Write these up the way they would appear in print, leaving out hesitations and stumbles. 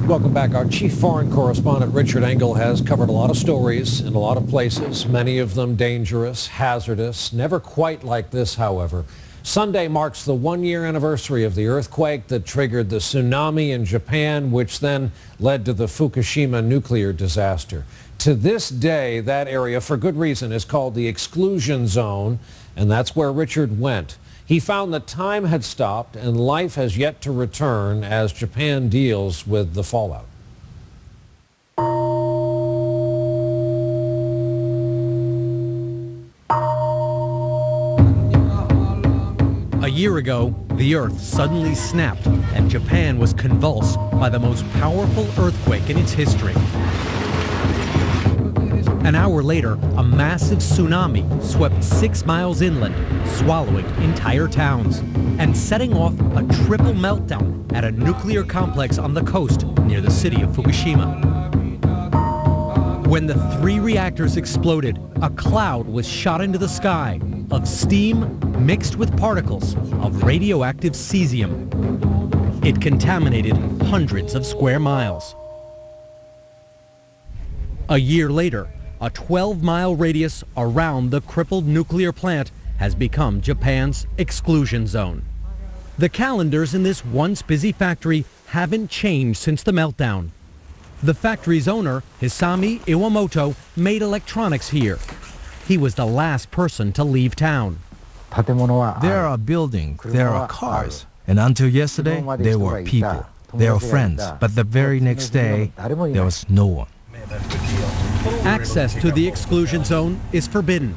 Welcome back. Our chief foreign correspondent, Richard Engel, has covered a lot of stories in a lot of places, many of them dangerous, hazardous, never quite like this, however. Sunday marks the one-year anniversary of the earthquake that triggered the tsunami in Japan, which then led to the Fukushima nuclear disaster. To this day, that area, for good reason, is called the exclusion zone, and that's where Richard went. He found that time had stopped and life has yet to return as Japan deals with the fallout. A year ago, the earth suddenly snapped and Japan was convulsed by the most powerful earthquake in its history. An hour later, a massive tsunami swept 6 miles inland, swallowing entire towns and setting off a triple meltdown at a nuclear complex on the coast near the city of Fukushima. When the 3 reactors exploded, a cloud was shot into the sky of steam mixed with particles of radioactive cesium. It contaminated hundreds of square miles. A year later, a 12-mile radius around the crippled nuclear plant has become Japan's exclusion zone. The calendars in this once busy factory haven't changed since the meltdown. The factory's owner, Hisami Iwamoto, made electronics here. He was the last person to leave town. There are buildings, there are cars, and until yesterday, there were people. They are friends, but the very next day, there was no one. Access to the exclusion zone is forbidden,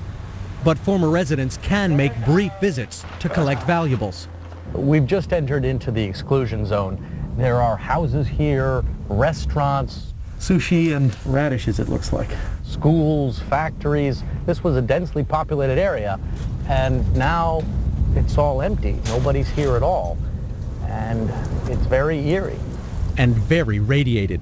but former residents can make brief visits to collect valuables. We've just entered into the exclusion zone. There are houses here, restaurants, sushi and radishes, it looks like. Schools, factories. This was a densely populated area, and now it's all empty. Nobody's here at all, and it's very eerie. And very radiated.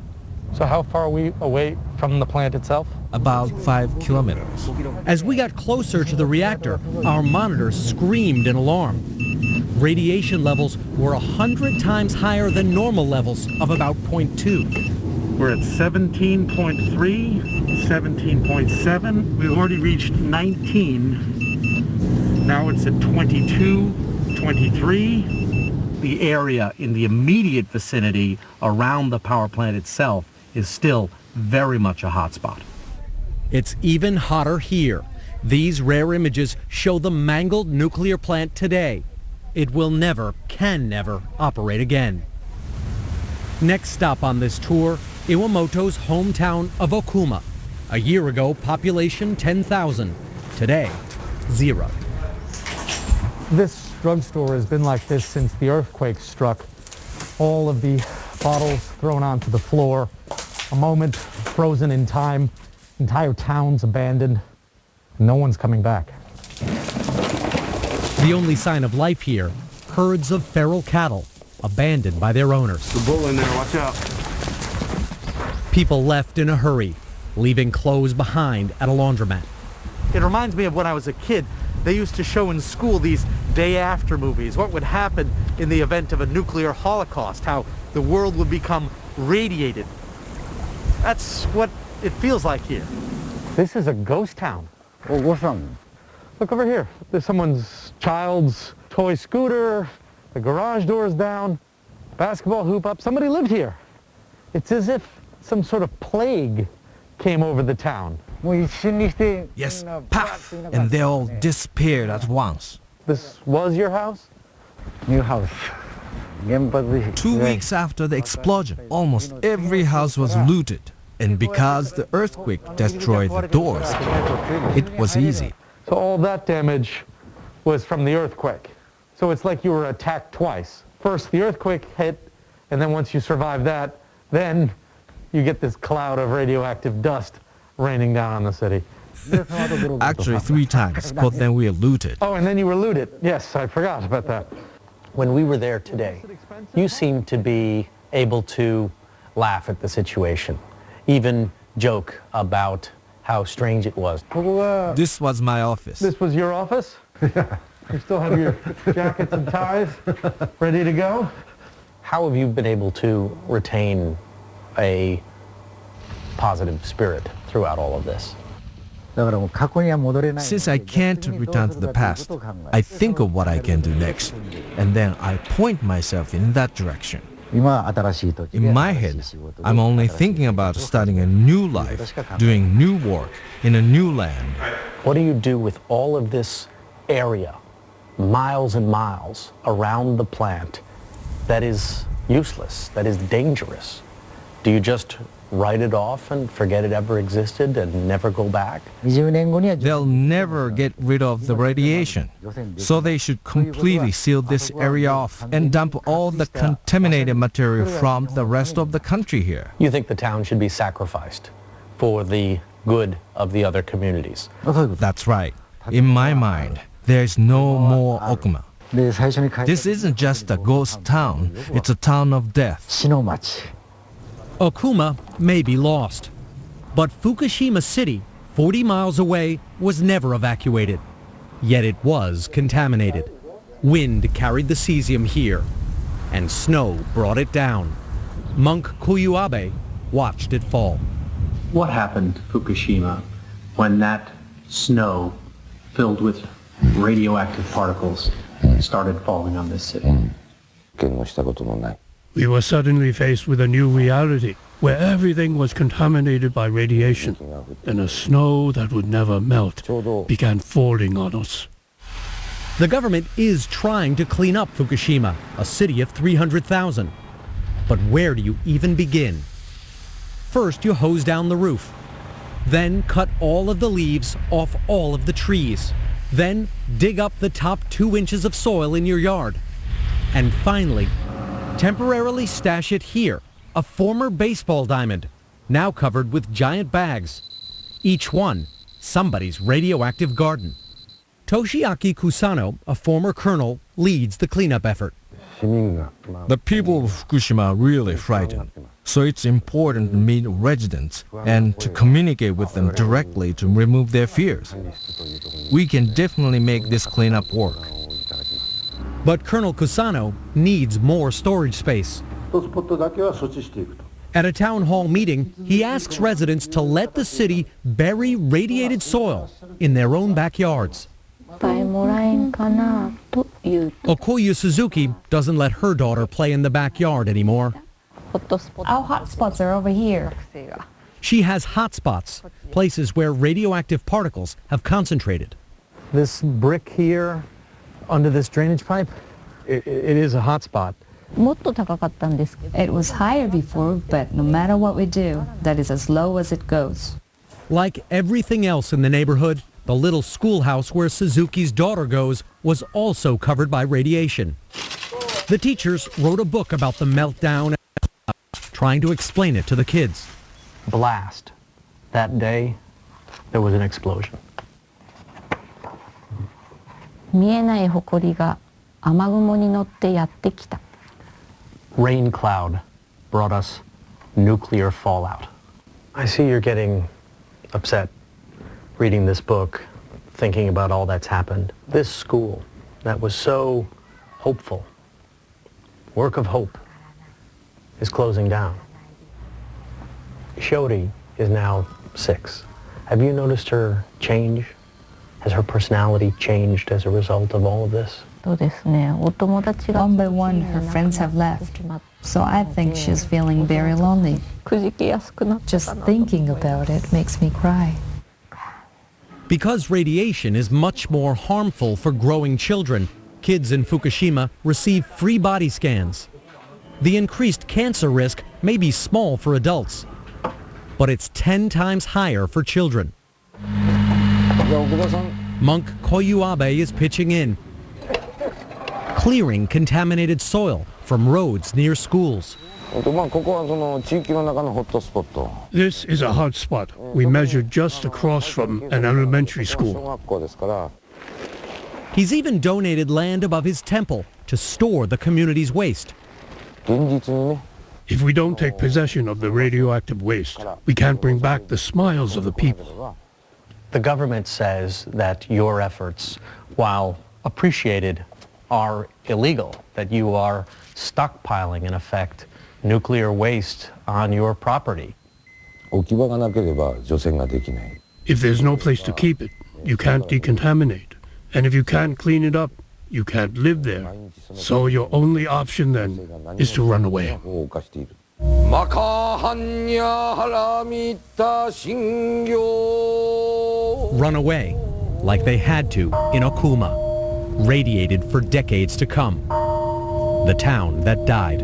So how far are we away from the plant itself? About 5 kilometers. As we got closer to the reactor, our monitors screamed in alarm. Radiation levels were 100 times higher than normal levels of about 0.2. We're at 17.3, 17.7. We've already reached 19. Now it's at 22, 23. The area in the immediate vicinity around the power plant itself is still very much a hotspot. It's even hotter here. These rare images show the mangled nuclear plant today. It will never, can never, operate again. Next stop on this tour, Iwamoto's hometown of Okuma. A year ago, population 10,000. Today, 0. This drugstore has been like this since the earthquake struck. All of the bottles thrown onto the floor, a moment frozen in time, entire towns abandoned. No one's coming back. The only sign of life here, herds of feral cattle, abandoned by their owners. The bull in there, watch out. People left in a hurry, leaving clothes behind at a laundromat. It reminds me of when I was a kid. They used to show in school these day-after movies, what would happen in the event of a nuclear holocaust, how the world would become radiated. That's what it feels like here. This is a ghost town. Look over here. There's someone's child's toy scooter, the garage door's down, basketball hoop up. Somebody lived here. It's as if some sort of plague came over the town. Yes, paf, and they all disappeared at once. This was your house? New house. 2 weeks after the explosion, almost every house was looted. And because the earthquake destroyed the doors, it was easy. So all that damage was from the earthquake. So it's like you were attacked twice. First the earthquake hit, and then once you survive that, then you get this cloud of radioactive dust raining down on the city. Actually 3 times, but then we were looted. Oh, and then you were looted. Yes, I forgot about that. When we were there today, you seemed to be able to laugh at the situation, even joke about how strange it was. This was my office. This was your office? You still have your jackets and ties ready to go? How have you been able to retain a positive spirit throughout all of this. Since I can't return to the past, I think of what I can do next, and then I point myself in that direction. In my head, I'm only thinking about starting a new life, doing new work in a new land. What do you do with all of this area, miles and miles around the plant, that is useless, that is dangerous? Do you just write it off and forget it ever existed and never go back? They'll never get rid of the radiation, so they should completely seal this area off and dump all the contaminated material from the rest of the country here. You think the town should be sacrificed for the good of the other communities? That's right. In my mind, there's no more Okuma. This isn't just a ghost town, it's a town of death. Okuma may be lost, but Fukushima City, 40 miles away, was never evacuated. Yet it was contaminated. Wind carried the cesium here, and snow brought it down. Monk Koyuabe watched it fall. What happened to Fukushima when that snow filled with radioactive particles started falling on this city? We were suddenly faced with a new reality, where everything was contaminated by radiation, and a snow that would never melt began falling on us. The government is trying to clean up Fukushima, a city of 300,000. But where do you even begin? First, you hose down the roof. Then cut all of the leaves off all of the trees. Then dig up the top 2 inches of soil in your yard. And finally, temporarily stash it here, a former baseball diamond, now covered with giant bags. Each one, somebody's radioactive garden. Toshiaki Kusano, a former colonel, leads the cleanup effort. The people of Fukushima are really frightened, so it's important to meet residents and to communicate with them directly to remove their fears. We can definitely make this cleanup work. But Colonel Kusano needs more storage space. At a town hall meeting, he asks residents to let the city bury radiated soil in their own backyards. Okoye Suzuki doesn't let her daughter play in the backyard anymore. Our hotspots are over here. She has hotspots, places where radioactive particles have concentrated. This brick here, under this drainage pipe, it is a hot spot. It was higher before, but no matter what we do, that is as low as it goes. Like everything else in the neighborhood, the little schoolhouse where Suzuki's daughter goes was also covered by radiation. The teachers wrote a book about the meltdown, trying to explain it to the kids. Blast. That day, there was an explosion. Rain cloud brought us nuclear fallout. I see you're getting upset reading this book, thinking about all that's happened. This school that was so hopeful, work of hope, is closing down. Shodi is now 6. Have you noticed her change? Has her personality changed as a result of all of this? One by one, her friends have left. So I think she's feeling very lonely. Just thinking about it makes me cry. Because radiation is much more harmful for growing children, kids in Fukushima receive free body scans. The increased cancer risk may be small for adults, but it's 10 times higher for children. Monk Koyuabe is pitching in, clearing contaminated soil from roads near schools. This is a hot spot. We measured just across from an elementary school. He's even donated land above his temple to store the community's waste. If we don't take possession of the radioactive waste, we can't bring back the smiles of the people. The government says that your efforts, while appreciated, are illegal, that you are stockpiling, in effect, nuclear waste on your property. If there's no place to keep it, you can't decontaminate. And if you can't clean it up, you can't live there. So your only option then is to run away. Run away, like they had to in Okuma, radiated for decades to come. The town that died